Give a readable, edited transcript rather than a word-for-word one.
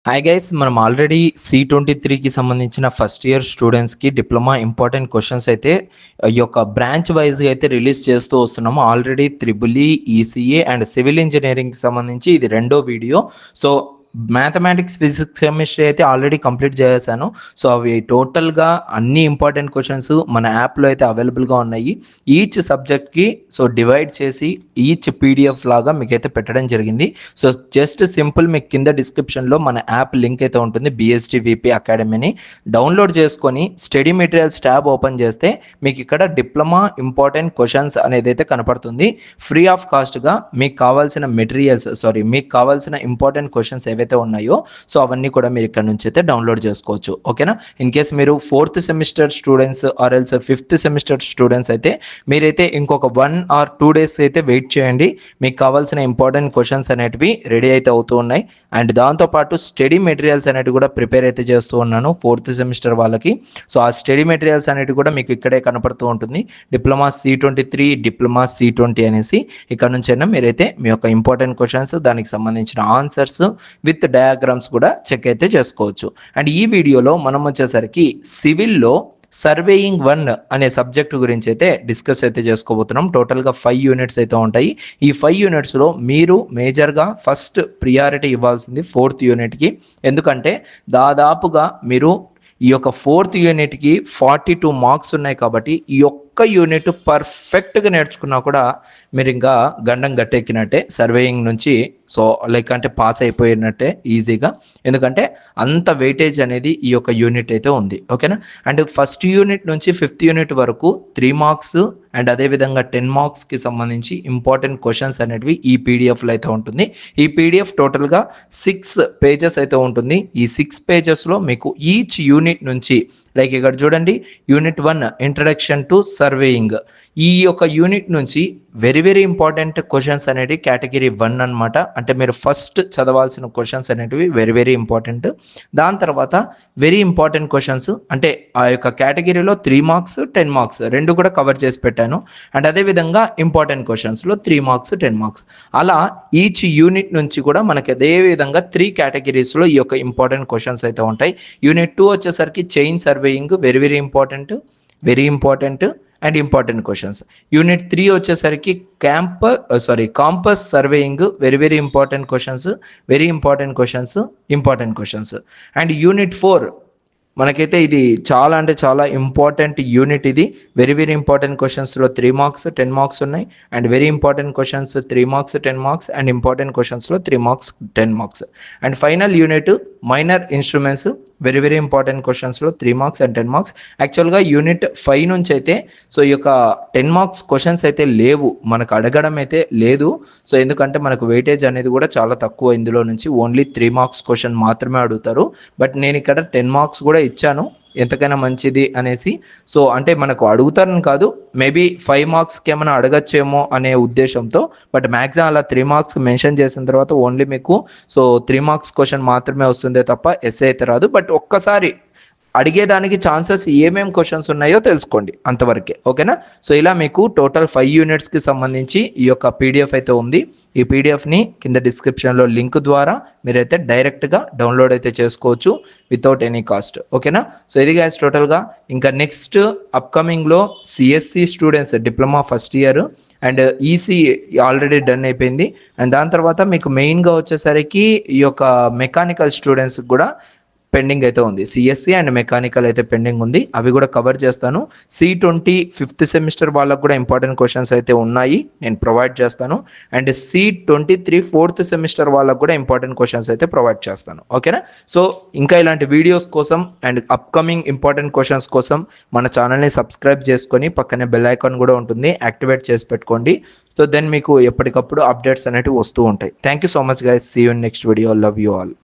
Hi guys, మనం already C23కి సంబంధించిన ఫస్ట్ ఇయర్ స్టూడెంట్స్కి డిప్లొమా ఇంపార్టెంట్ క్వశ్చన్స్ అయితే ఈ యొక్క బ్రాంచ్ వైజ్గా అయితే రిలీజ్ చేస్తూ వస్తున్నాము. Already triple ECA and civil ఇంజనీరింగ్కి సంబంధించి ఇది రెండో వీడియో. సో మ్యాథమెటిక్స్, ఫిజిక్స్, కెమిస్ట్రీ అయితే ఆల్రెడీ కంప్లీట్ చేశాను. సో అవి టోటల్గా అన్ని ఇంపార్టెంట్ క్వశ్చన్స్ మన యాప్లో అయితే అవైలబుల్గా ఉన్నాయి. ఈచ్ సబ్జెక్ట్కి సో డివైడ్ చేసి ఈచ్ పీడిఎఫ్ లాగా మీకైతే పెట్టడం జరిగింది. సో జస్ట్ సింపుల్ మీకు కింద డిస్క్రిప్షన్లో మన యాప్ లింక్ అయితే ఉంటుంది. BSTVP అకాడమీని డౌన్లోడ్ చేసుకొని స్టడీ మెటీరియల్స్ ట్యాబ్ ఓపెన్ చేస్తే మీకు ఇక్కడ డిప్లొమా ఇంపార్టెంట్ క్వశ్చన్స్ అనేది అయితే కనపడుతుంది. ఫ్రీ ఆఫ్ కాస్ట్గా మీకు కావాల్సిన మెటీరియల్స్ మీకు కావాల్సిన ఇంపార్టెంట్ క్వశ్చన్స్ ఏవైతే ఉన్నాయో సో అవన్నీ కూడా మీరు ఇక్కడ నుంచి అయితే డౌన్లోడ్ చేసుకోవచ్చు. ఓకేనా? ఇన్ కేస్ మీరు 4th semester students or else 5th semester students అయితే మీరైతే ఇంకొక 1 or 2 days అయితే వెయిట్ చేయండి. మీకు కావాల్సిన ఇంపార్టెంట్ క్వశ్చన్స్ అనేటివి రెడీ అయితే అవుతూ ఉన్నాయి. అండ్ దాంతోపాటు స్టడీ మెటీరియల్స్ అనేవి కూడా ప్రిపేర్ అయితే చేస్తూ ఉన్నాను 4th సెమిస్టర్ వాళ్ళకి. సో ఆ స్టడీ మెటీరియల్స్ అనేవి కూడా మీకు ఇక్కడే కనపడుతూ ఉంటుంది. డిప్లొమా C23, డిప్లొమా C20 అనేసి ఇక్కడ నుంచైనా మీరైతే మీ యొక్క ఇంపార్టెంట్ క్వశ్చన్స్, దానికి సంబంధించిన ఆన్సర్స్ విత్ డయాగ్రామ్స్ కూడా చెక్ అయితే చేసుకోవచ్చు. అండ్ ఈ వీడియోలో మనం వచ్చేసరికి సివిల్లో సర్వేయింగ్ 1 అనే సబ్జెక్ట్ గురించి అయితే డిస్కస్ అయితే చేసుకోబోతున్నాం. టోటల్గా 5 యూనిట్స్ అయితే ఉంటాయి. ఈ 5 యూనిట్స్లో మీరు మేజర్గా ఫస్ట్ ప్రియారిటీ ఇవ్వాల్సింది 4th యూనిట్కి. ఎందుకంటే దాదాపుగా మీరు ఈ యొక్క 4th యూనిట్కి 42 మార్క్స్ ఉన్నాయి కాబట్టి ఈ ఒక్క యూనిట్ పర్ఫెక్ట్గా నేర్చుకున్నా కూడా మీరు ఇంకా గండం గట్టెక్కినట్టే సర్వేయింగ్ నుంచి. సో లైక్ అంటే పాస్ అయిపోయినట్టే ఈజీగా, ఎందుకంటే అంత వెయిటేజ్ అనేది ఈ యొక్క యూనిట్ అయితే ఉంది. ఓకేనా? అండ్ ఫస్ట్ యూనిట్ నుంచి 5th యూనిట్ వరకు 3 మార్క్స్ అండ్ అదేవిధంగా 10 మార్క్స్కి సంబంధించి ఇంపార్టెంట్ క్వశ్చన్స్ అనేటివి ఈ పీడిఎఫ్లో అయితే ఉంటుంది. ఈ పీడిఎఫ్ టోటల్గా 6 pages అయితే ఉంటుంది. ఈ 6 pagesలో మీకు ఈచ్ యూనిట్ నుంచి లైక్ ఇక్కడ చూడండి, యూనిట్ 1 ఇంట్రడక్షన్ టు సర్వేయింగ్, ఈ యొక్క యూనిట్ నుంచి వెరీ ఇంపార్టెంట్ క్వశ్చన్స్ అనేవి కేటగిరీ 1 అనమాట. అంటే మీరు ఫస్ట్ చదవాల్సిన క్వశ్చన్స్ అనేటివి వెరీ ఇంపార్టెంట్. దాని తర్వాత వెరీ ఇంపార్టెంట్ క్వశ్చన్స్ అంటే ఆ యొక్క కేటగిరీలో 3 మార్క్స్ 10 మార్క్స్ రెండు కూడా కవర్ చేసి పెట్టాను. అండ్ అదేవిధంగా ఇంపార్టెంట్ క్వశ్చన్స్లో 3 మార్క్స్ 10 మార్క్స్, అలా ఈచ్ యూనిట్ నుంచి కూడా మనకి అదే విధంగా 3 కేటగిరీస్లో ఈ యొక్క ఇంపార్టెంట్ క్వశ్చన్స్ అయితే ఉంటాయి. యూనిట్ 2 వచ్చేసరికి chain surveying, very important and important questions. Unit 3 వచ్చేసరికి compass surveying, very important questions, important questions. And unit 4 మనకైతే ఇది చాలా అంటే చాలా ఇంపార్టెంట్ యూనిట్. ఇది వెరీ ఇంపార్టెంట్ క్వశ్చన్స్లో 3 మార్క్స్ 10 మార్క్స్ ఉన్నాయి. And very important questions 3 marks 10 marks and important క్వశ్చన్స్లో 3 marks 10 marks. And final unit minor instruments, very important క్వశ్చన్స్లో 3 మార్క్స్ అండ్ 10 మార్క్స్. యాక్చువల్గా యూనిట్ 5 నుంచి అయితే సో ఈ యొక్క 10 మార్క్స్ క్వశ్చన్స్ అయితే లేవు, మనకు అడగడం అయితే లేదు. సో ఎందుకంటే మనకు వెయిటేజ్ అనేది కూడా చాలా తక్కువ, ఇందులో నుంచి ఓన్లీ 3 మార్క్స్ క్వశ్చన్ మాత్రమే అడుగుతారు. బట్ నేను ఇక్కడ 10 మార్క్స్ కూడా ఇచ్చాను, ఎంతకైనా మంచిది అనేసి. సో అంటే మనకు అడుగుతారని కాదు, మేబీ 5 మార్క్స్కి ఏమైనా అడగచ్చేమో అనే ఉద్దేశంతో. బట్ మ్యాక్సిమం అలా 3 మార్క్స్ మెన్షన్ చేసిన తర్వాత ఓన్లీ మీకు సో 3 మార్క్స్ క్వశ్చన్ మాత్రమే వస్తుందే తప్ప ఎస్ఏ అయితే రాదు. బట్ ఒక్కసారి అడిగేదానికి ఛాన్సెస్ ఏమేమి క్వశ్చన్స్ ఉన్నాయో తెలుసుకోండి, అంతవరకే. ఓకేనా? సో ఇలా మీకు టోటల్ 5 యూనిట్స్కి సంబంధించి ఈ యొక్క పీడిఎఫ్ అయితే ఉంది. ఈ పీడిఎఫ్ని కింద డిస్క్రిప్షన్లో లింక్ ద్వారా మీరైతే డైరెక్ట్గా డౌన్లోడ్ అయితే చేసుకోవచ్చు వితౌట్ ఎనీ కాస్ట్. ఓకేనా? సో ఇది గైస్ టోటల్గా. ఇంకా నెక్స్ట్ అప్కమింగ్లో CSC students diploma first year and EC already done అయిపోయింది. అండ్ దాని తర్వాత మీకు మెయిన్గా వచ్చేసరికి ఈ యొక్క మెకానికల్ స్టూడెంట్స్ కూడా పెండింగ్ అయితే ఉంది. CSC అండ్ మెకానికల్ అయితే పెండింగ్ ఉంది, అవి కూడా కవర్ చేస్తాను. C20 5th సెమిస్టర్ వాళ్ళకు కూడా ఇంపార్టెంట్ క్వశ్చన్స్ అయితే ఉన్నాయి, నేను ప్రొవైడ్ చేస్తాను. అండ్ C23 4th సెమిస్టర్ వాళ్ళకు కూడా ఇంపార్టెంట్ క్వశ్చన్స్ అయితే ప్రొవైడ్ చేస్తాను. ఓకేనా? సో ఇంకా ఇలాంటి వీడియోస్ కోసం అండ్ అప్కమింగ్ ఇంపార్టెంట్ క్వశ్చన్స్ కోసం మన ఛానల్ని సబ్స్క్రైబ్ చేసుకొని పక్కనే బెల్ ఐకాన్ కూడా ఉంటుంది, యాక్టివేట్ చేసి పెట్టుకోండి. సో దెన్ మీకు ఎప్పటికప్పుడు అప్డేట్స్ అనేవి వస్తూ ఉంటాయి. Thank you so much guys, see you in next video. Love you all.